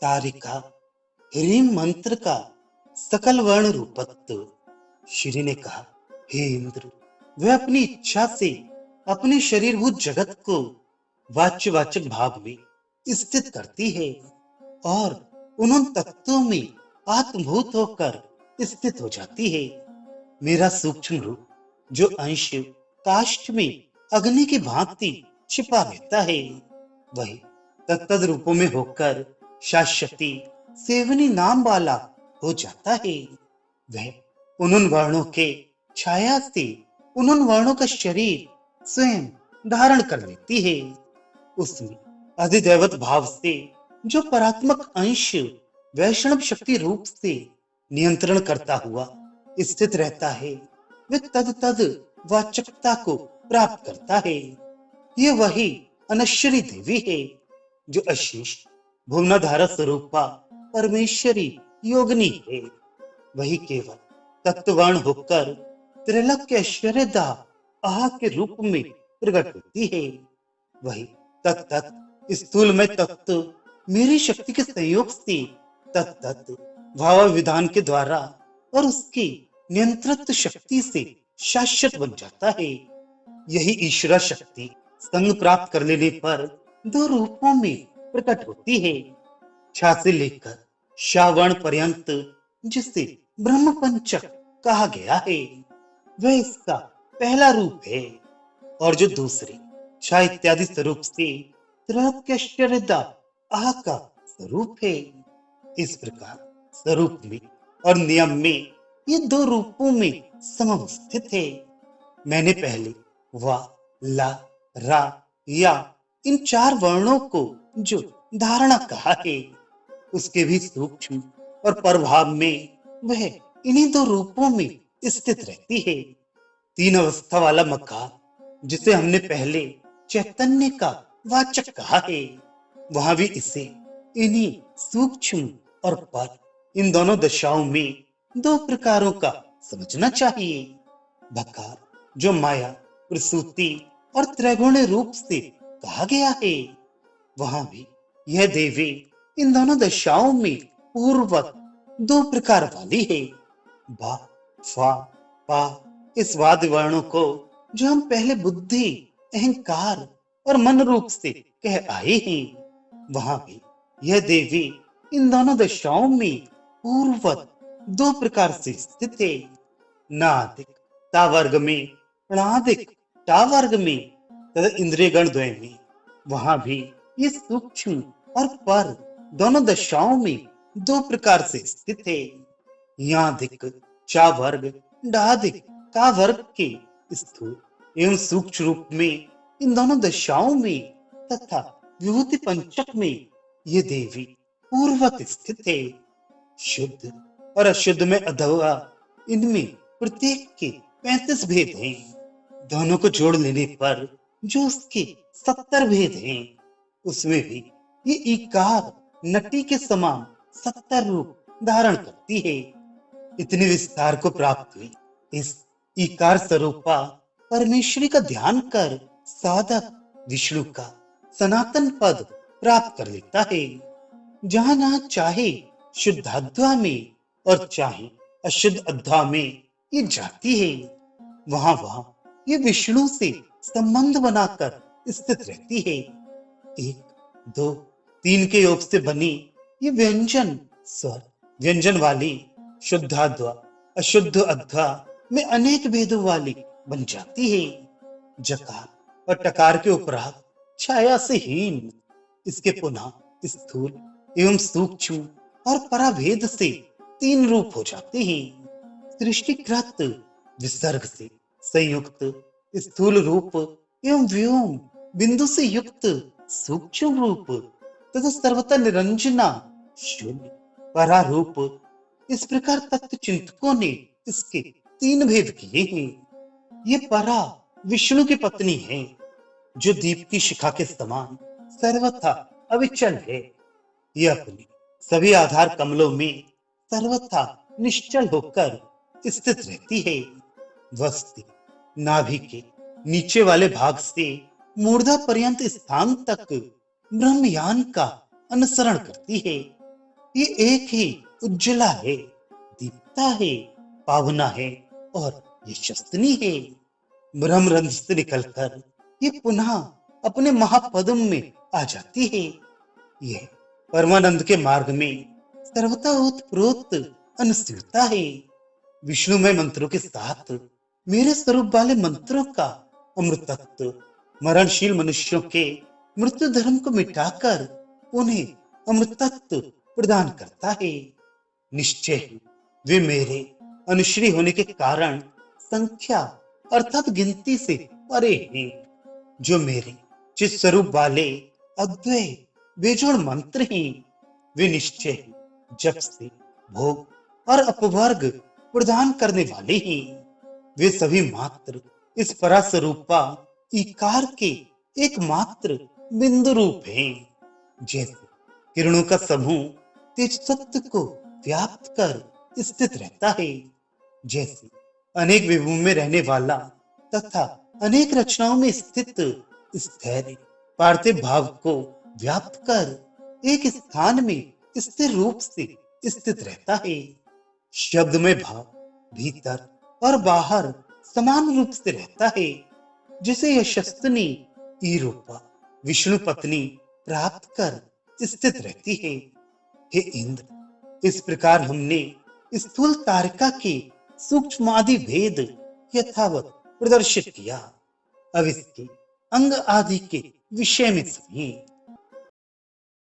तारिका ह्रीम मंत्र का सकल वर्ण रूपत्व। श्री ने कहा, हे इंद्र, वह अपनी इच्छा से अपने शरीरभूत जगत को वाच्यवाचक भाव में स्थित करती है और उन तत्वों में आत्मभूत होकर स्थित हो जाती है। मेरा सूक्ष्म रूप जो अंश काष्ठ में अग्नि की भांति छिपा रहता है, वही तत्तद रूपों में होकर शाश्वती सेवनी नाम वाला हो जाता है। वह उन वर्णों के छाया से उन वर्णों का शरीर स्वयं धारण कर लेती है। उसमें अधिदैवत भाव से जो परात्मक अंश वैष्णव शक्ति रूप से नियंत्रण करता हुआ स्थित रहता है, वह तद तद वाचकता को प्राप्त करता है। ये वही अनश्वरी देवी है जो अशेष भुवनाधार स्वरूपा परमेश्वरी योगिनी है। वही केवल तत्ववान होकर त्रैलोक्य ऐश्वर्यदा आह के रूप में प्रकट होती है। वही तत्त स्थूल में तत्व मेरी शक्ति के संयोग से तत्त भाव विधान के द्वारा और उसकी नियंत्रित शक्ति से शाश्वत बन जाता है। यही ईश्वर शक्ति संग प्राप्त कर लेने पर दो रूपों में प्रकट होती है। छा से लेकर श्रावण पर्यंत जिसे ब्रह्म पंचक कहा गया है, वह इसका पहला रूप है। और जो दूसरे छा इत्यादि स्वरूप से त्रैलोक्यश्चर्यदा आह का स्वरूप है। इस प्रकार स्वरूप में और नियम में ये दो रूपों में समवस्थित है। मैंने पहले वा, ला, रा, या इन चार वर्णों को जो धारणा कहा है, उसके भी सूक्ष्म और प्रभाव में वह इन्हीं दो रूपों में स्थित रहती है। तीन अवस्था वाला मकान जिसे हमने पहले चैतन्य का वाचक कहा है, वहां भी इसे इन्हीं सूक्ष्म और पर इन दोनों दशाओं में दो प्रकारों का समझना चाहिए। भकार जो माया, प्रसूति और त्रैगुण्य रूप से कहा गया है, वहां भी यह देवी इन दोनों दशाओं में पूर्वक दो प्रकार वाली है। बा, फा, पा इस वाद वर्णों को जो हम पहले बुद्धि, अहंकार और मन रूप से कह आए हैं, वहां भी यह देवी इन दोनों दशाओं में पूर्वक दो प्रकार से स्थित है। नादिक ता वर्ग में, अणादिक टा वर्ग में तथा इंद्रिय गण द्वय में, वहां भी ये सूक्ष्म और पर दोनों दशाओं में दो प्रकार से स्थित है। यादिक चा वर्ग, डादिक का वर्ग के स्थूल एवं सूक्ष्म रूप में इन दोनों दशाओं में तथा विभूति पंचक में ये देवी पूर्वक स्थित है। शुद्ध और अशुद्ध में अथवा इनमें प्रत्येक के 35 भेद हैं। दोनों को जोड़ लेने पर जो उसके 70 भेद हैं, उसमें भी ये इकार नटी के समान 70 रूप धारण करती है। इतने विस्तार को प्राप्त हुई इस इकार स्वरूपा परमेश्वरी का ध्यान कर साधक विष्णु का सनातन पद प्राप्त कर लेता है। जहां जहां चाहे शुद्ध अध्वा में और चाहे अशुद्ध अध्वा में ये जाती है, वहां वहां ये विष्णु से संबंध बनाकर स्थित रहती है। एक, दो, तीन के योग से बनी ये व्यंजन स्वर व्यंजन वाली शुद्धाध्वा अशुद्ध अध्वा में अनेक भेदों वाली बन जाती है। जकार और टकार के उपरांत छाया से हीन, इसके पुनः स्थूल एवं सूक्ष्म और पराभेद से तीन रूप हो जाते हैं। सृष्टिकृत विसर्ग से संयुक्त स्थूल रूप एवं व्योम बिंदु से युक्त सूक्ष्म रूप तथा सर्वथा निरंजना शून्य परारूप। इस प्रकार तत्व चिंतकों ने इसके तीन भेद किए हैं। ये परा विष्णु की पत्नी है, जो दीप की शिखा के समान सर्वथा अविचल है। ये अपने सभी आधार कमलों में सर्वथा निश्चल होकर स्थित रहती है। वस्ती नाभि के नीचे वाले भाग से मूर्धा पर्यंत स्थान तक ब्रह्मयान का अनुसरण करती है। ये एक ही उज्ज्वला है, दीप्ता है, पावना है और यशस्विनी है। ब्रह्मरंध्र से निकलकर ये पुनः अपने महापद्म में आ जाती है। ये परमानंद के मार्ग में सर्वथा ओतप्रोत अनुस्यूता है। विष्णुमय मंत्रों के साथ मेरे स्वरूप वाले मंत्रों का अमृतत्व मरणशील मनुष्यों के मृत्यु धर्म को मिटाकर उन्हें अमृतत्व प्रदान करता है। निश्चय ही वे मेरे अनुश्री होने के कारण संख्या अर्थात गिनती से परे हैं। जो मेरे चित स्वरूप वाले अद्वय बेजोड़ मंत्र हैं, वे निश्चय ही जप से भोग और अपवर्ग प्रदान करने वाले हैं। वे सभी मात्र इस परास्वरूपा इकार के एकमात्र बिंदु रूप हैं। जैसे किरणों का समूह तेज तत्व को व्याप्त कर स्थित रहता है, जैसे अनेक विभुओं में रहने वाला तथा अनेक रचनाओं में स्थित स्थैर्य पार्थिव भाव को व्याप्त कर एक स्थान में स्थिर रूप से स्थित रहता है। शब्द में भाव भीतर और बाहर समान रूप से रहता है, जिसे यशस्विनी ईरूपा विष्णु पत्नी प्राप्त कर स्थित रहती है। हे इंद्र, इस प्रकार हमने स्थूल तारिका के सूक्ष्मादि भेद यथावत प्रदर्शित किया। अब इसके अंग आदि के विषय में सुनिए।